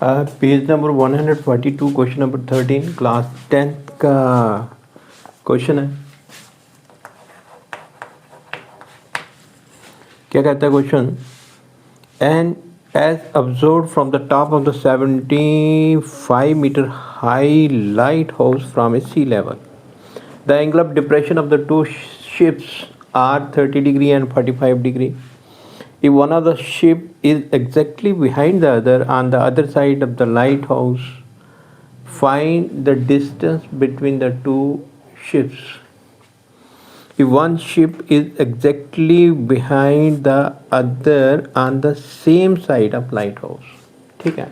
Page number 142 question number 13 class 10th का question है। क्या कहता है question? And as observe from the top of the 75 metre high lighthouse from a sea level, the angle of depression of the two ships are 30 degree and 45 degree. If one of the ship is exactly behind the other on the other side of the lighthouse, find the distance between the two ships. If one ship is exactly behind the other on the same side of lighthouse. ठीक है,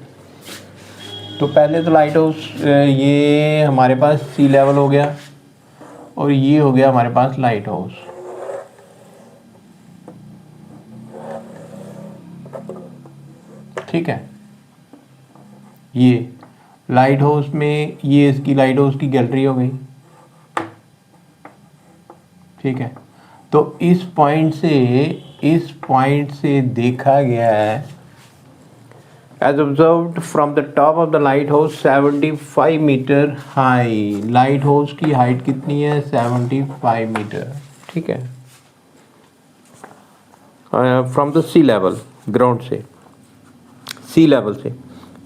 तो पहले तो light house ये हमारे पास सी level हो गया और ये हो गया हमारे पास लाइट हाउस। ठीक है, ये लाइट हाउस में ये इसकी लाइट हाउस की गैलरी हो गई। ठीक है, तो इस पॉइंट से देखा गया है as observed from the top of the lighthouse 75 metre high. Lighthouse की हाइट कितनी है? 75 मीटर। ठीक है, from the sea level, ground से, सी लेवल से।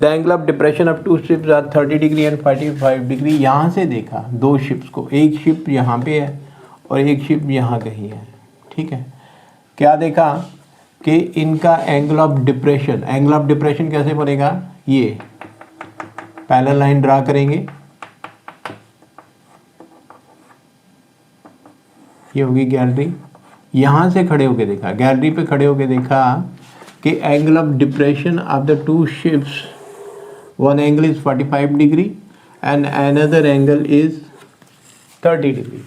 The angle of depression of two ships are 30 degree and 45 degree. यहाँ से देखा दो शिप्स को, एक शिप यहाँ पे है और एक शिप यहाँ कहीं है। ठीक है, क्या देखा कि इनका angle of depression, angle of depression कैसे बनेगा? ये पैरेलल लाइन ड्रा करेंगे, ये होगी गैलरी। यहाँ से खड़े होके देखा, गैलरी पे खड़े होके देखा कि angle of depression of the two ships, one angle is 45 degree and another angle is 30 degree.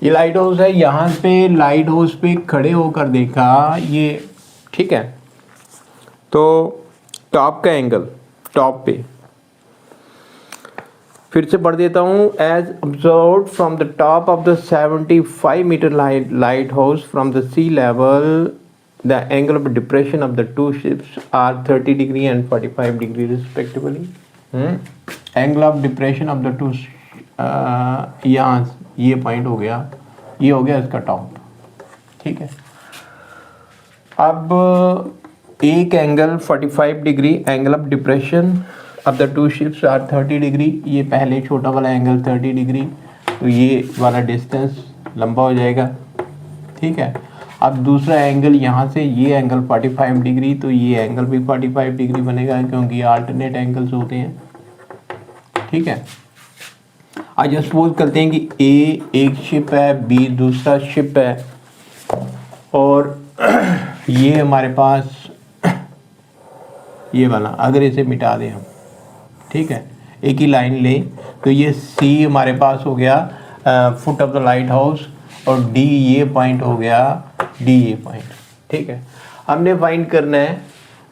ये लाइट हाउस है, यहाँ पे लाइट हाउस पे खड़े होकर देखा ये। ठीक है, तो टॉप का एंगल, टॉप पे फिर से पढ़ देता हूँ। As observed from the top of the 75 metre lighthouse from the sea level, the angle of depression of the two ships are 30 degree and 45 degree respectively. Angle of depression of the two, यहाँ ये point हो गया, ये हो गया इसका top. ठीक है, अब एक angle 45 degree, angle of depression of the two ships are 30 degree. ये पहले छोटा वाला एंगल 30 डिग्री, तो ये वाला डिस्टेंस लंबा हो जाएगा। ठीक है, अब दूसरा एंगल यहाँ से, ये एंगल 45 डिग्री, तो ये एंगल भी 45 डिग्री बनेगा क्योंकि ये अल्टरनेट एंगल्स होते हैं। ठीक है, आज सपोज करते हैं कि ए एक शिप है, बी दूसरा शिप है, और ये हमारे पास ये वाला, अगर इसे मिटा दें हम, ठीक है, एक ही लाइन लें, तो ये सी हमारे पास हो गया foot of the light house, और डी ये पॉइंट हो गया, डी ये पॉइंट। ठीक है, हमने फाइंड करना है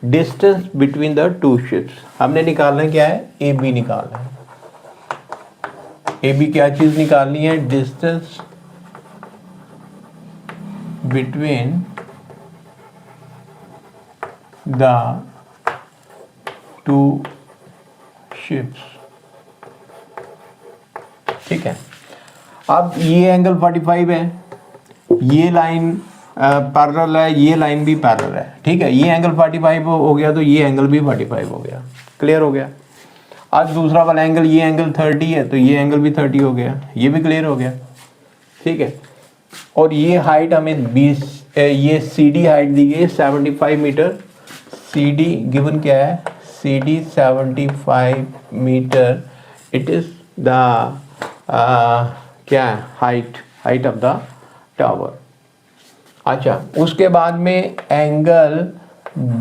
distance between the two ships. हमने निकालना क्या है? ए बी निकालना है। ए बी क्या चीज निकालनी है? Distance between the two ships. ठीक है, अब ये एंगल 45 है, ये लाइन पैरेलल है, ये लाइन भी पैरेलल है। ठीक है, ये एंगल 45 हो गया, तो ये एंगल भी 45 हो गया। क्लियर हो गया? आज दूसरा वाला एंगल, ये एंगल 30 है, तो ये एंगल भी 30 हो गया, ये भी क्लियर हो गया। ठीक है, और ये हाइट हमें 20, ये सी डी हाइट दी गई 75 मीटर। सी डी गिवन क्या है? C D 75 metre, it is the क्या हाइट ऑफ द टावर। अच्छा, उसके बाद में angle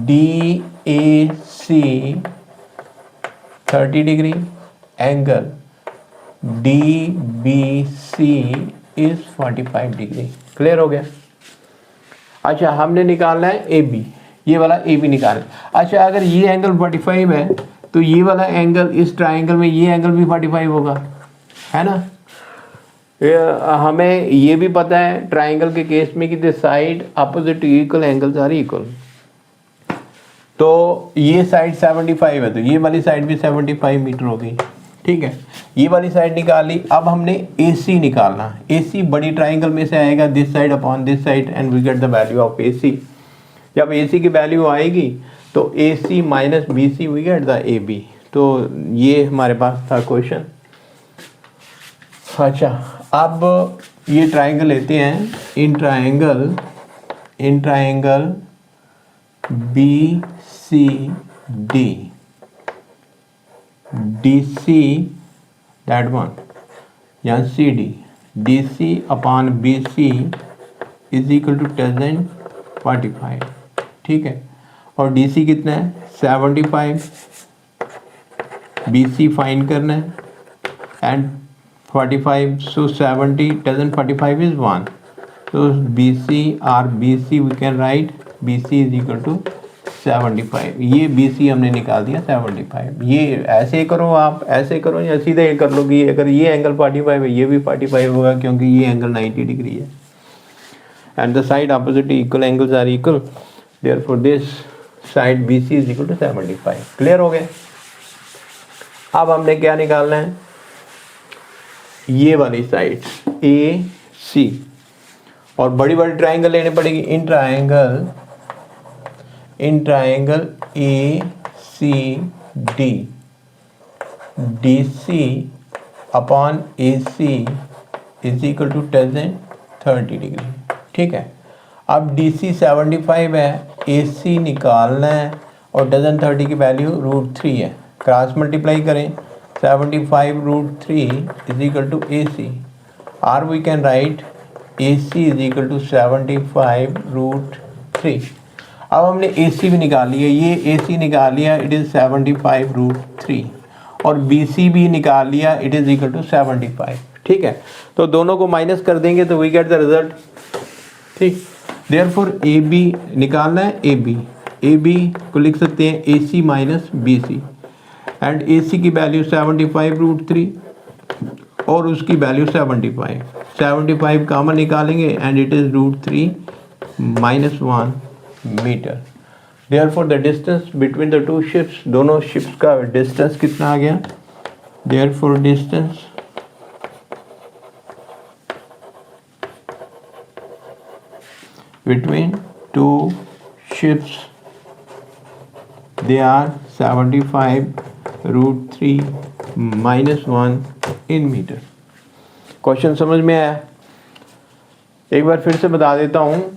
DAC 30 degree, angle DBC is 45 degree. Clear हो गया। अच्छा, हमने निकालना है AB, ये वाला AB निकाल। अच्छा, अगर ये एंगल 45 है तो ये वाला एंगल, इस ट्राइंगल में ये एंगल भी 45 होगा, है ना। हमें ये भी पता है ट्राइंगल के केस में कि the side opposite to equal angles are equal. तो ये साइड 75 है तो ये वाली साइड भी 75 मीटर होगी। ठीक है, ये वाली साइड निकाल ली। अब हमने AC निकालना। AC बड़ी ट्राइंगल में से आएगा, this side upon this side, and we get the value of AC। जब AC की वैल्यू आएगी तो AC minus BC we get the AB। तो ये हमारे पास था क्वेश्चन। अच्छा, अब ये ट्राइंगल लेते हैं। In triangle BCD, DC that one, या CD, DC upon BC is equal to 1045। ठीक है, और DC कितना है 75, BC फाइंड करना है and 45, so 70 1045 is 1, so BC we can write BC is equal to 75। ये BC हमने निकाल दिया 75। ये ऐसे करो, आप ऐसे करो या सीधे कर लो कि अगर ये एंगल 45 है ये भी 45 होगा, क्योंकि ये एंगल 90 डिग्री है and the side opposite equal angles are equal, therefore this side BC is equal to 75। Clear हो गया। अब हमने क्या निकालना है, ये वाली साइड AC, और बड़ी बड़ी ट्राइंगल लेने पड़ेगी। In triangle ACD, DC upon AC is equal to 1030 degree. ठीक है, अब DC 75 है, AC निकालना है और 1030 की वैल्यू √3 है। क्रॉस मल्टीप्लाई करें, 75 √3 is equal to AC, or we can write AC is equal to 75 √3। अब हमने AC भी निकाल लिया, ये AC निकाल लिया, इट इज़ 75 √3, और BC भी निकाल लिया, इट इज़ इक्वल टू 75। ठीक है, तो दोनों को माइनस कर देंगे तो वी गेट द रिजल्ट। ठीक, देयरफॉर AB निकालना है। AB को लिख सकते हैं AC minus BC, and AC की वैल्यू 75 √3 और उसकी वैल्यू 75 कॉमन निकालेंगे and it is √3 - 1 metre. Therefore the distance between the two ships, दोनों शिप्स का डिस्टेंस कितना आ गया, therefore distance between two ships they are 75 √3 - 1 in metre. Question समझ में आया। एक बार फिर से बता देता हूँ।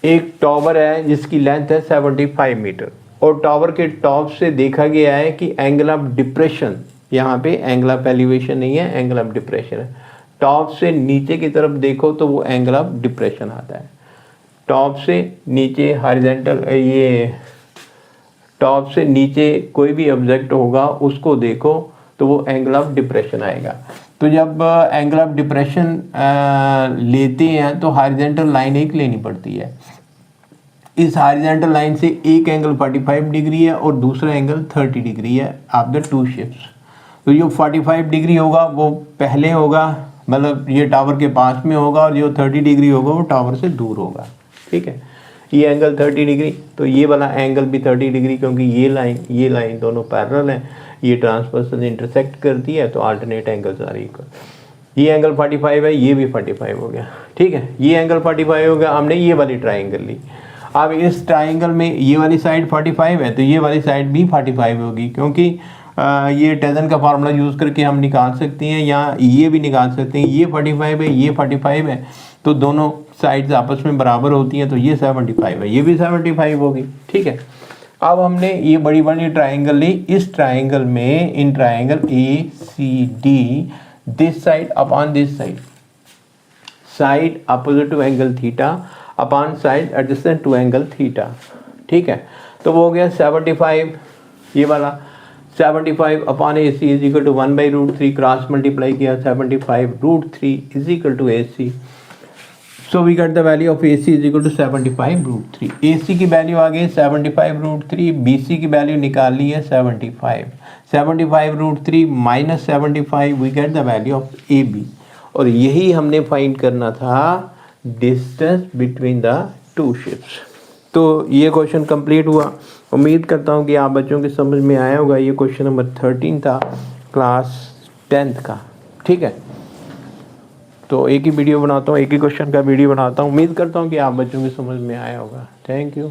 एक टावर है जिसकी लेंथ है 75 मीटर, और टावर के टॉप से देखा गया है कि एंगल ऑफ डिप्रेशन, यहाँ पे एंगल ऑफ एलिवेशन नहीं है, एंगल ऑफ डिप्रेशन है। टॉप से नीचे की तरफ देखो तो वो एंगल ऑफ डिप्रेशन आता है। टॉप से नीचे हॉरिजॉन्टल, ये टॉप से नीचे कोई भी ऑब्जेक्ट होगा उसको देखो तो वो एंगल ऑफ डिप्रेशन आएगा। तो जब एंगल ऑफ डिप्रेशन लेते हैं तो हॉरिजॉन्टल लाइन एक लेनी पड़ती है। इस हॉरिजॉन्टल लाइन से एक एंगल 45 डिग्री है और दूसरा एंगल 30 डिग्री है ऑफ द टू शिप्स। तो जो 45 डिग्री होगा वो पहले होगा, मतलब ये टावर के पास में होगा, और जो 30 डिग्री होगा वो टावर से दूर होगा। ठीक है, ये एंगल 30 डिग्री, तो ये वाला एंगल भी 30 डिग्री, क्योंकि ये लाइन दोनों पैरेलल हैं, ये ट्रांसवर्सल इंटरसेक्ट करती है, तो अल्टरनेट एंगल्स आर इक्वल। ये एंगल 45 है, ये भी 45 हो गया। ठीक है, ये एंगल 45 हो गया, हमने ये वाली ट्राइंगल ली। अब इस ट्राइंगल में ये वाली साइड 45 है तो ये वाली साइड भी 45 होगी, क्योंकि ये टेजन का फार्मूला यूज़ करके हम निकाल सकते हैं, या ये भी निकाल सकते हैं। ये 45 है, ये 45 है, तो दोनों साइड्स आपस में बराबर होती हैं, तो ये 75 है, ये भी 75 होगी। ठीक है, अब हमने ये बड़ी बड़ी ट्राइंगल ली, इस ट्राइंगल में in triangle ACD this side upon this side opposite to angle theta upon side adjacent to angle theta, ठीक है। तो वो हो गया 75, ये वाला 75 upon AC is equal to 1/√3, cross multiply किया 75√3 is equal to AC। So we get the value of AC is equal to 75√3। AC की वैल्यू आ गई 75√3, BC की वैल्यू निकाल ली है 75, 75√3 minus 75 we get the value of AB। और यही हमने फाइंड करना था distance between the two ships. तो ये क्वेश्चन कंप्लीट हुआ। उम्मीद करता हूँ कि आप बच्चों की समझ में आया होगा। ये क्वेश्चन नंबर 13 था क्लास 10th का, ठीक है। तो एक ही वीडियो बनाता हूँ, एक ही क्वेश्चन का वीडियो बनाता हूँ। उम्मीद करता हूँ कि आप बच्चों की समझ में आया होगा। Thank you.